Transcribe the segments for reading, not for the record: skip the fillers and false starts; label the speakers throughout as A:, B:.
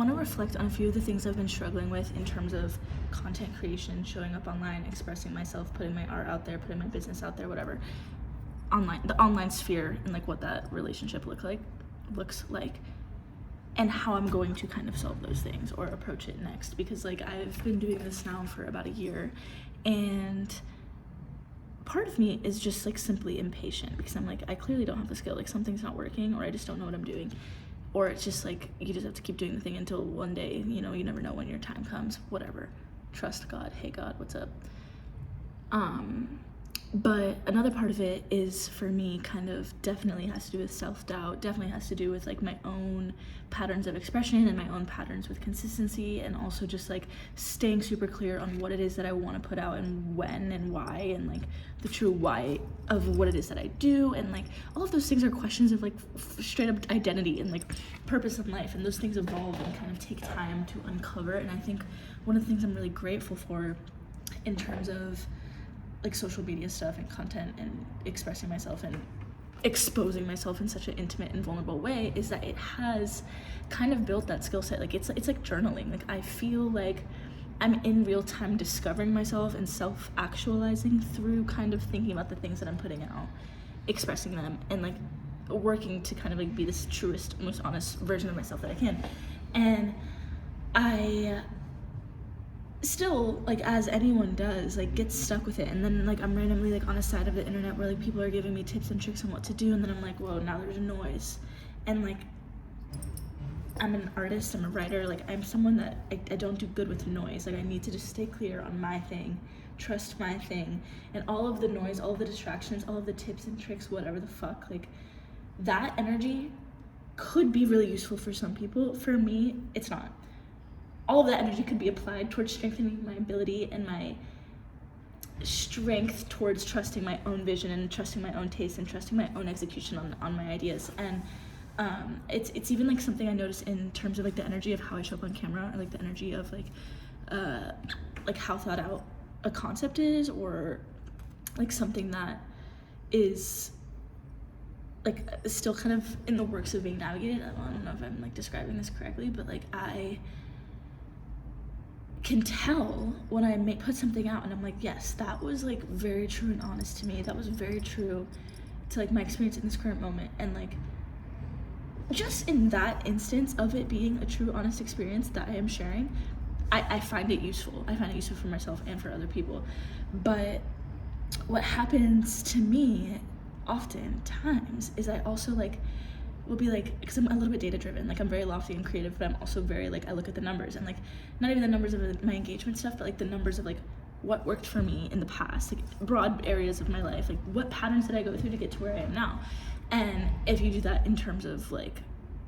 A: want to reflect on a few of the things I've been struggling with in terms of content creation, showing up online, expressing myself, putting my art out there, putting my business out there, whatever. The online sphere, and like what that relationship looks like, and how I'm going to kind of solve those things or approach it next. Because like I've been doing this now for about a year, and part of me is just like simply impatient because I'm like, I clearly don't have the skill, like something's not working, or I just don't know what I'm doing. Or it's just like, you just have to keep doing the thing until one day, you know, you never know when your time comes, whatever. Trust God. Hey God, what's up? But another part of it is, for me, kind of definitely has to do with self-doubt, definitely has to do with like my own patterns of expression and my own patterns with consistency, and also just like staying super clear on what it is that I want to put out and when and why, and like the true why of what it is that I do. And like all of those things are questions of like straight up identity and like purpose in life, and those things evolve and kind of take time to uncover. And I think one of the things I'm really grateful for in terms of like social media stuff and content and expressing myself and exposing myself in such an intimate and vulnerable way is that it has kind of built that skill set. Like it's like journaling. Like I feel like I'm in real time discovering myself and self-actualizing through kind of thinking about the things that I'm putting out, expressing them, and like working to kind of like be this truest, most honest version of myself that I can. And I still, like, as anyone does, like get stuck with it, and then like I'm randomly like on a side of the internet where like people are giving me tips and tricks on what to do, and then I'm like, whoa, now there's noise. And like I'm an artist, I'm a writer, like I'm someone that I don't do good with noise. Like I need to just stay clear on my thing, trust my thing, and all of the noise, all of the distractions, all of the tips and tricks, whatever the fuck, like that energy could be really useful for some people. For me, it's not. All of that energy could be applied towards strengthening my ability and my strength towards trusting my own vision and trusting my own taste and trusting my own execution on my ideas. And it's even like something I notice in terms of like the energy of how I show up on camera, or like the energy of like how thought out a concept is, or like something that is like still kind of in the works of being navigated. I don't know if I'm like describing this correctly, but like I can tell when I put something out and I'm like, yes, that was like very true and honest to me. That was very true to like my experience in this current moment. And like just in that instance of it being a true, honest experience that I am sharing, I find it useful. I find it useful for myself and for other people. But what happens to me oftentimes is I also like will be like, because I'm a little bit data driven, like I'm very lofty and creative, but I'm also very like, I look at the numbers, and like not even the numbers of my engagement stuff, but like the numbers of like what worked for me in the past, like broad areas of my life, like what patterns did I go through to get to where I am now. And if you do that in terms of like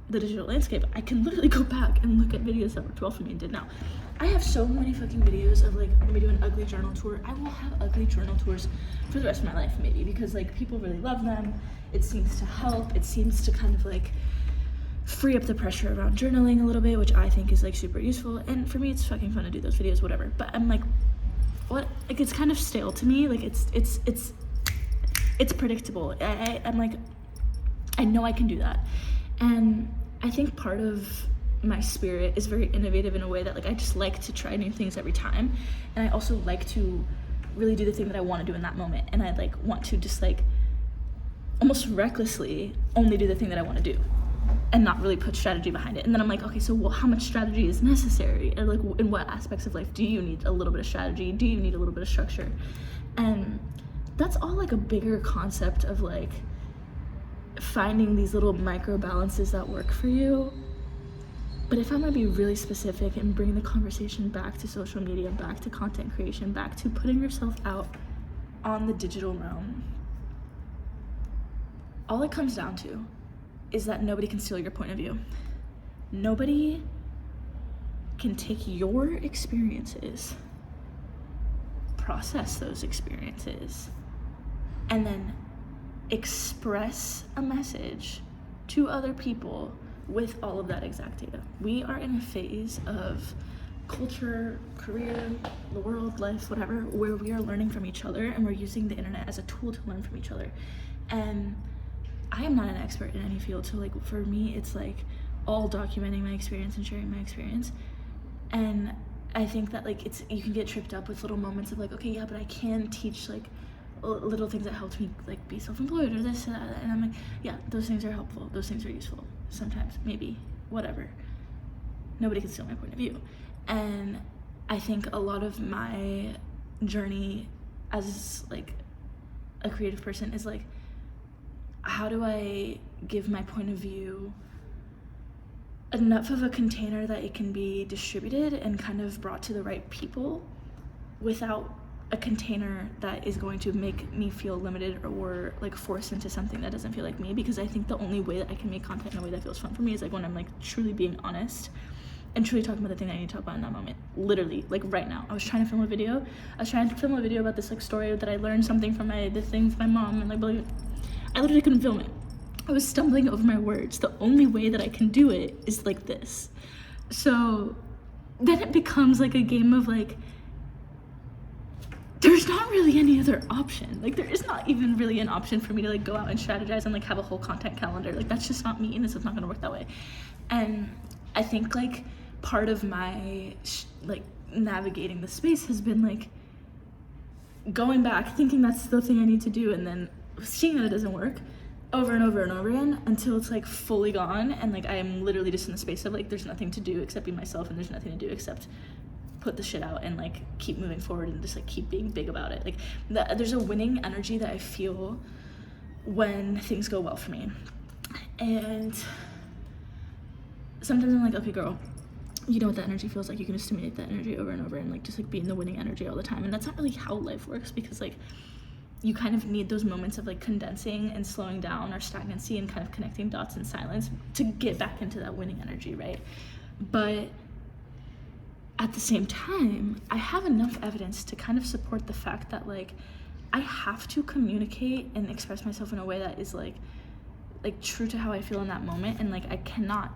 A: the digital landscape, I can literally go back and look at videos that worked well for me and did now. I have so many fucking videos of like, I'm gonna do an ugly journal tour. I will have ugly journal tours for the rest of my life, maybe, because like people really love them. It seems to help. It seems to kind of like free up the pressure around journaling a little bit, which I think is like super useful. And for me, it's fucking fun to do those videos, whatever. But I'm like, what? Like it's kind of stale to me. Like it's predictable. I'm like, I know I can do that. And I think part of my spirit is very innovative in a way that like I just like to try new things every time. And I also like to really do the thing that I want to do in that moment. And I like want to just like almost recklessly only do the thing that I want to do and not really put strategy behind it. And then I'm like, okay, so well, how much strategy is necessary? And like in what aspects of life do you need a little bit of strategy? Do you need a little bit of structure? And that's all like a bigger concept of like finding these little micro balances that work for you. But if I'm gonna be really specific and bring the conversation back to social media, back to content creation, back to putting yourself out on the digital realm, all it comes down to is that nobody can steal your point of view. Nobody can take your experiences, process those experiences, and then express a message to other people with all of that exact data. We are in a phase of culture, career, the world, life, whatever, where we are learning from each other, and we're using the internet as a tool to learn from each other. And I am not an expert in any field, so like for me it's like all documenting my experience and sharing my experience. And I think that like you can get tripped up with little moments of like, okay, yeah, but I can teach like little things that helped me like be self-employed or this and that, and I'm like, yeah, those things are helpful, those things are useful sometimes, maybe, whatever. Nobody can steal my point of view. And I think a lot of my journey as like a creative person is like, how do I give my point of view enough of a container that it can be distributed and kind of brought to the right people without a container that is going to make me feel limited or like forced into something that doesn't feel like me. Because I think the only way that I can make content in a way that feels fun for me is like when I'm like truly being honest and truly talking about the thing that I need to talk about in that moment. Literally, like right now, I was trying to film a video about this like story that I learned something from this thing from my mom, and like I literally couldn't film it. I was stumbling over my words. The only way that I can do it is like this. So then it becomes like a game of like, there's not really any other option. Like there is not even really an option for me to like go out and strategize and like have a whole content calendar. Like that's just not me, and it's not gonna work that way. And I think like part of my like navigating the space has been like going back, thinking that's the thing I need to do, and then seeing that it doesn't work over and over and over again until it's like fully gone, and like I am literally just in the space of like there's nothing to do except be myself, and there's nothing to do except put the shit out and like keep moving forward and just like keep being big about it. Like there's a winning energy that I feel when things go well for me, and sometimes I'm like, okay girl, you know what that energy feels like, you can just stimulate that energy over and over and like just like be in the winning energy all the time. And that's not really how life works, because like you kind of need those moments of like condensing and slowing down or stagnancy and kind of connecting dots in silence to get back into that winning energy, right? But at the same time, I have enough evidence to kind of support the fact that like I have to communicate and express myself in a way that is like true to how I feel in that moment, and like I cannot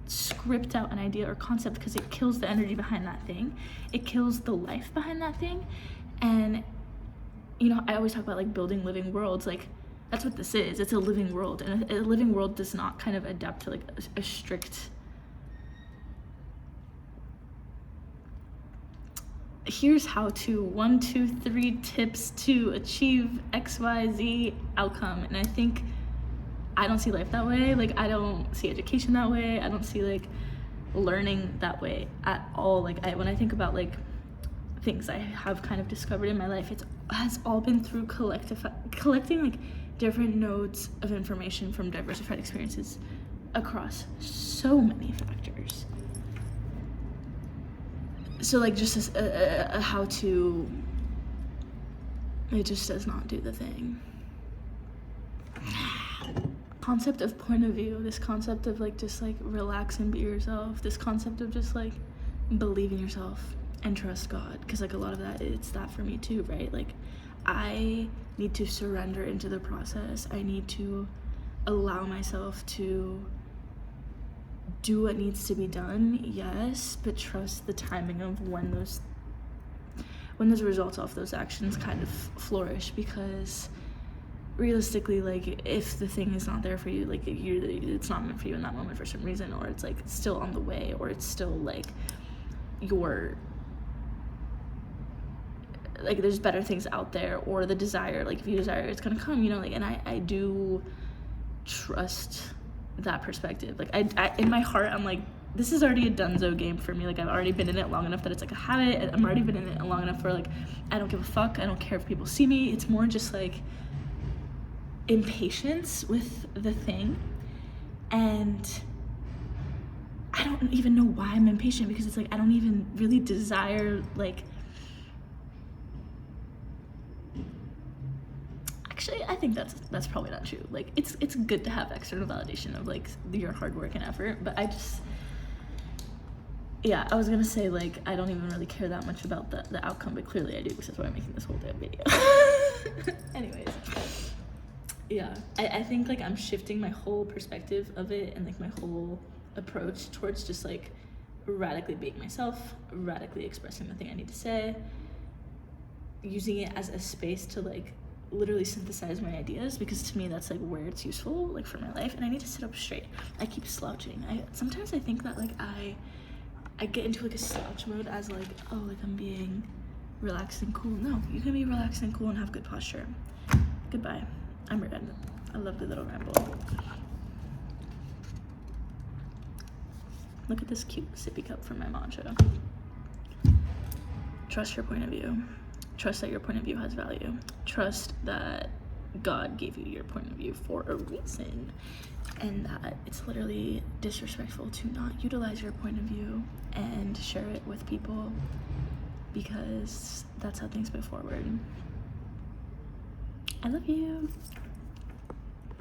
A: script out an idea or concept because it kills the energy behind that thing. It kills the life behind that thing. And you know, I always talk about like building living worlds. Like that's what this is. It's a living world, and a living world does not kind of adapt to like a strict, here's how to 1, 2, 3 tips to achieve XYZ outcome. And I think I don't see life that way. Like I don't see education that way. I don't see like learning that way at all. Like when I think about like things I have kind of discovered in my life, it has all been through collecting like different nodes of information from diversified experiences across so many factors. So like just a how to, it just does not do the thing. Concept of point of view, this concept of like just like relax and be yourself, this concept of just like believe in yourself and trust God, because like a lot of that, it's that for me too, right? Like I need to surrender into the process. I need to allow myself to do what needs to be done, yes, but trust the timing of when those results off those actions kind of flourish. Because realistically, like if the thing is not there for you, like it's not meant for you in that moment for some reason, or it's like still on the way, or it's still like your like there's better things out there, or the desire, like if you desire, it's gonna come, you know, like. And I do trust that perspective. Like I in my heart, I'm like, this is already a donezo game for me. Like I've already been in it long enough that it's like a habit. I'm already been in it long enough for like I don't give a fuck. I don't care if people see me. It's more just like impatience with the thing. And I don't even know why I'm impatient, because it's like I don't even really desire like, actually I think that's probably not true. Like it's good to have external validation of like your hard work and effort, but I just, yeah, I was gonna say like I don't even really care that much about the outcome, but clearly I do, because that's why I'm making this whole damn video. Anyways, yeah, I think like I'm shifting my whole perspective of it and like my whole approach towards just like radically being myself, radically expressing the thing I need to say, using it as a space to like literally synthesize my ideas, because to me that's like where it's useful, like for my life. And I need to sit up straight. I keep slouching. Sometimes I think that like I get into like a slouch mode as like, oh, like I'm being relaxed and cool. No, you can be relaxed and cool and have good posture. Goodbye. I'm Red. I love the little ramble. Look at this cute sippy cup for my matcha. Trust your point of view. Trust that your point of view has value. Trust that God gave you your point of view for a reason, and that it's literally disrespectful to not utilize your point of view and share it with people, because that's how things move forward. I love you.